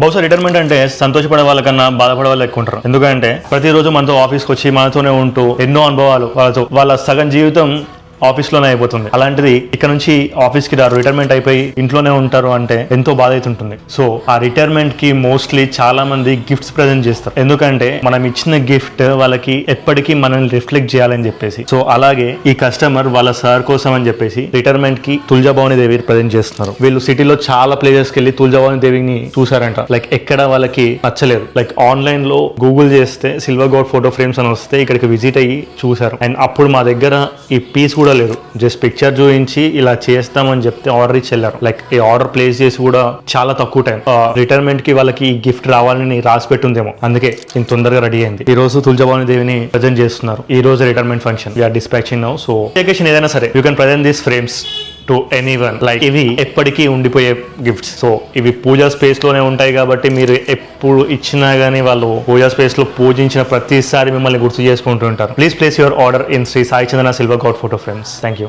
బహుశా రిటైర్మెంట్ అంటే సంతోషపడే వాళ్ళకన్నా బాధపడే వాళ్ళు ఎక్కువ ఉంటారు. ఎందుకంటే ప్రతిరోజు మనతో ఆఫీస్కి వచ్చి మనతోనే ఉంటూ ఎన్నో అనుభవాలు వాళ్ళ సగం జీవితం ఆఫీస్లోనే అయిపోతుంది. అలాంటిది ఇక్కడ నుంచి ఆఫీస్కి రారు, రిటైర్మెంట్ అయిపోయి ఇంట్లోనే ఉంటారు అంటే ఎంతో బాధ అవుతుంటుంది. సో ఆ రిటైర్మెంట్ కి మోస్ట్లీ చాలా మంది గిఫ్ట్స్ ప్రజెంట్ చేస్తారు. ఎందుకంటే మనం ఇచ్చిన గిఫ్ట్ వాళ్ళకి ఎప్పటికీ మనల్ని రిఫ్లెక్ట్ చేయాలని చెప్పేసి. సో అలాగే ఈ కస్టమర్ వాళ్ళ సార్ కోసం అని చెప్పేసి రిటైర్మెంట్ కి తులజాభవాని దేవి ప్రజెంట్ చేస్తున్నారు. వీళ్ళు సిటీలో చాలా ప్లేసెస్ కి వెళ్ళి తులజాభవాని దేవిని చూసారంట. లైక్ ఎక్కడ వాళ్ళకి నచ్చలేదు. లైక్ ఆన్లైన్ లో గూగుల్ చేస్తే సిల్వర్ గోల్డ్ ఫోటో ఫ్రేమ్స్ అని వస్తే ఇక్కడికి విజిట్ అయ్యి చూసారు. అండ్ అప్పుడు మా దగ్గర ఈ పీస్ కూడా లేదు, జస్ట్ పిక్చర్ చూపించి ఇలా చేస్తామని చెప్తే ఆర్డర్ ఇచ్చి వెళ్ళారు. లైక్ ఈ ఆర్డర్ ప్లేస్ చేసి కూడా చాలా తక్కువ టైం. రిటైర్మెంట్ కి వాళ్ళకి ఈ గిఫ్ట్ రావాలని రాసి పెట్టుందేమో, అందుకే ఇంత తొందరగా రెడీ అయింది. ఈ రోజు తులజాభవాని దేవిని ప్రజెంట్ చేస్తున్నారు. ఈ రోజు retirement function we are dispatching now. So occasion ఏదైనా సరే you can present these frames to anyone. Like ఇవి ఎప్పటికీ ఉండిపోయే గిఫ్ట్స్. సో ఇవి పూజా స్పేస్ లోనే ఉంటాయి కాబట్టి మీరు ఎప్పుడు ఇచ్చినా గానీ వాళ్ళు పూజా స్పేస్ లో పూజించిన ప్రతిసారి మిమ్మల్ని గుర్తు చేసుకుంటూ ఉంటారు. Please place your order in Shri Sai Chandana silver gold photo frames. Thank you.